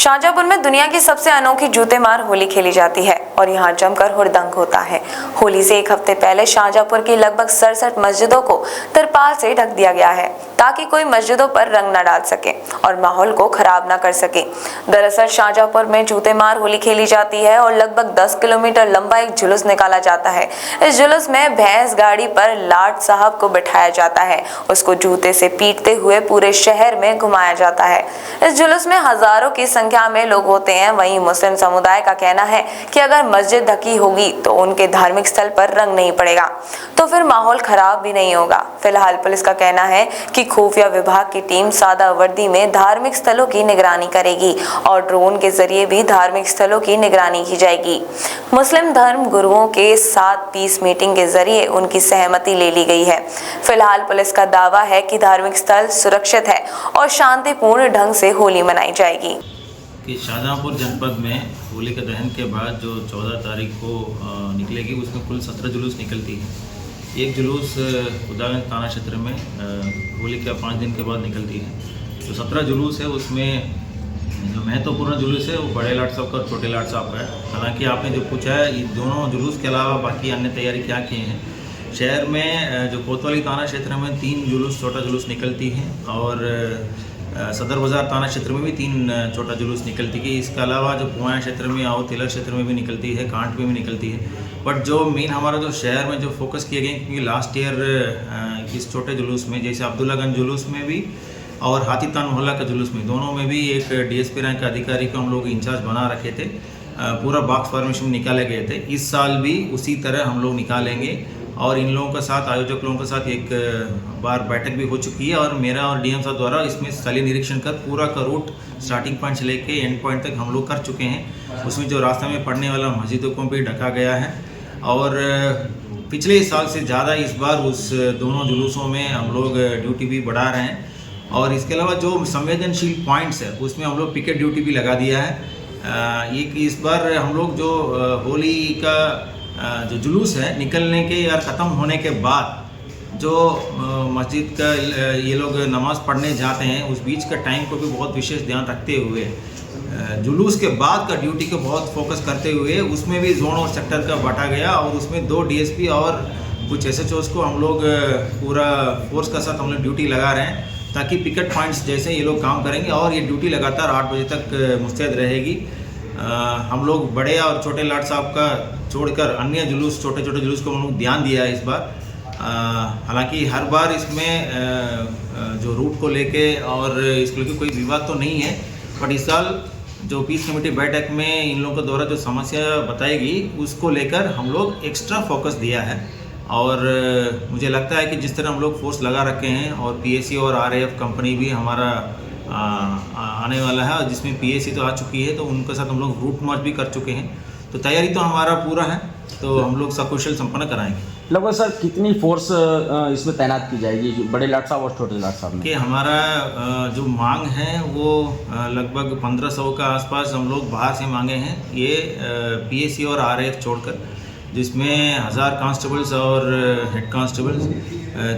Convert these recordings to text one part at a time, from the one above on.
शाहजहांपुर में दुनिया की सबसे अनोखी जूते मार होली खेली जाती है और यहाँ जमकर हुड़दंग होता है। होली से एक हफ्ते पहले शाहजहांपुर की लगभग 67 मस्जिदों को तिरपाल से ढक दिया गया है ताकि कोई मस्जिदों पर रंग न डाल सके और माहौल को खराब न कर सके। दरअसल शाहजहांपुर में जूते मार होली खेली जाती है और लगभग 10 किलोमीटर लंबा एक जुलूस निकाला जाता है। इस जुलूस में भैंस गाड़ी पर लाट साहब को बिठाया जाता है, उसको जूते से पीटते हुए पूरे शहर में घुमाया जाता है। इस जुलूस में हजारों की संख्या में लोग होते हैं। वहीं मुस्लिम समुदाय का कहना है कि अगर मस्जिद ढकी होगी तो उनके धार्मिक स्थल पर रंग नहीं पड़ेगा, तो फिर माहौल खराब भी नहीं होगा। फिलहाल पुलिस का कहना है कि खुफिया विभाग की टीम सादा वर्दी में धार्मिक स्थलों की निगरानी करेगी और ड्रोन के जरिए भी धार्मिक स्थलों की निगरानी की जाएगी। मुस्लिम धर्म गुरुओं के साथ पीस मीटिंग के जरिए उनकी सहमति ले ली गई है। फिलहाल पुलिस का दावा है कि धार्मिक स्थल सुरक्षित है और शांतिपूर्ण ढंग से होली मनाई जाएगी। कि शाहजहांपुर जनपद में होली के दहन के बाद जो 14 तारीख को निकलेगी, उसमें कुल 17 जुलूस निकलती है। एक जुलूस खुदागंज थाना क्षेत्र में होली के 5 दिन के बाद निकलती है। जो 17 जुलूस है उसमें जो महत्वपूर्ण जुलूस है वो बड़े लाट साहब का और छोटे लाट साहब का है। हालांकि आपने जो पूछा है, ये दोनों जुलूस के अलावा बाकी अन्य तैयारी क्या की हैं। शहर में जो कोतवाली थाना क्षेत्र में 3 जुलूस छोटा जुलूस निकलती है और सदर बाज़ार थाना क्षेत्र में भी 3 छोटा जुलूस निकलती है। इसके अलावा जो पुआया क्षेत्र में और तिलक क्षेत्र में भी निकलती है, कांट में भी निकलती है। बट जो मेन हमारा जो शहर में जो फोकस किए गए, क्योंकि लास्ट ईयर इस छोटे जुलूस में जैसे अब्दुल्लागंज जुलूस में भी और हाथीतान मोहल्ला का जुलूस में, दोनों में भी एक डीएसपी रैंक के अधिकारी को हम लोग इंचार्ज बना रखे थे। पूरा बॉक्स फॉर्मेशन निकाले गए थे। इस साल भी उसी तरह हम लोग निकालेंगे और इन लोगों के साथ, आयोजक लोगों के साथ एक बार बैठक भी हो चुकी है और मेरा और डीएम साहब द्वारा इसमें स्थलीय निरीक्षण कर पूरा का रूट स्टार्टिंग पॉइंट से लेके एंड पॉइंट तक हम लोग कर चुके हैं। उसमें जो रास्ते में पड़ने वाला मस्जिदों को भी ढका गया है और पिछले साल से ज़्यादा इस बार उस दोनों जुलूसों में हम लोग ड्यूटी भी बढ़ा रहे हैं। और इसके अलावा जो संवेदनशील पॉइंट्स है उसमें हम लोग पिकेट ड्यूटी भी लगा दिया है। एक इस बार हम लोग जो होली का जो जुलूस है निकलने के या ख़त्म होने के बाद जो मस्जिद का ये लोग नमाज़ पढ़ने जाते हैं, उस बीच का टाइम को भी बहुत विशेष ध्यान रखते हुए जुलूस के बाद का ड्यूटी को बहुत फोकस करते हुए उसमें भी जोन और सेक्टर का बांटा गया और उसमें 2 डीएसपी और कुछ एसएचओस को हम लोग पूरा फोर्स का साथ हम लोग ड्यूटी लगा रहे हैं ताकि पिकेट पॉइंट्स जैसे ये लोग काम करेंगे और ये ड्यूटी लगातार 8 बजे तक मुस्तैद रहेगी। हम लोग बड़े और छोटे लाट साहब का छोड़कर अन्य जुलूस, छोटे छोटे जुलूस को हम लोग ध्यान दिया है इस बार। हालांकि हर बार इसमें जो रूट को लेके और इसको लेके कोई विवाद तो नहीं है, बट इस साल जो पीस कमेटी बैठक में इन लोगों के द्वारा जो समस्या बताएगी उसको लेकर हम लोग एक्स्ट्रा फोकस दिया है। और मुझे लगता है कि जिस तरह हम लोग फोर्स लगा रखे हैं और पीएसी और आरएएफ कंपनी भी हमारा आने वाला है और जिसमें पीएसी तो आ चुकी है, तो उनके साथ हम लोग रूट मार्च भी कर चुके हैं। तो तैयारी तो हमारा पूरा है, तो हम लोग सकुशल संपन्न कराएंगे। लगभग सर कितनी फोर्स इसमें तैनात की जाएगी, बड़े लाट साहब और छोटे लाट साहब में? कि हमारा जो मांग है वो लगभग 1500 का आसपास हम लोग बाहर से मांगे हैं, ये पीएसी और आरएएफ छोड़कर, जिसमें 1000 कांस्टेबल्स और हेड कांस्टेबल्स,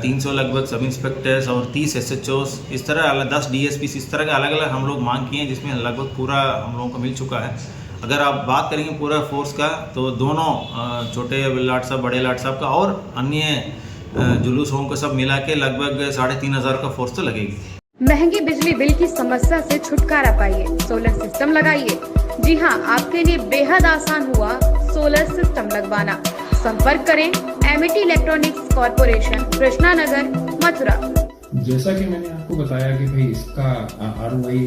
300 लगभग सब इंस्पेक्टर्स और 30 एसएचओस, इस तरह 10 डीएसपी, इस तरह के अलग अलग हम लोग मांग किए हैं, जिसमें लगभग पूरा हम लोगों को मिल चुका है। अगर आप बात करेंगे पूरा फोर्स का, तो दोनों छोटे लाट साहब, बड़े लाट साहब का और अन्य जुलूसों को सब मिला के लगभग 3500 का फोर्स तो लगेगी। महंगी बिजली बिल की समस्या से छुटकारा पाइए, सोलर सिस्टम लगाइए। जी हां, आपके लिए बेहद आसान हुआ सोलर सिस्टम लगवाना। संपर्क करें Amity electronics corporation, Krishna Nagar, Mathura. जैसा कि मैंने आपको बताया कि भाई इसका ROI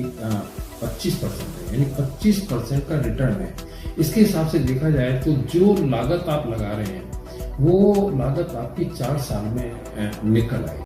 25% है, यानी 25% का रिटर्न है। इसके हिसाब से देखा जाए तो जो लागत आप लगा रहे हैं वो लागत आपकी 4 साल में निकल आएगी।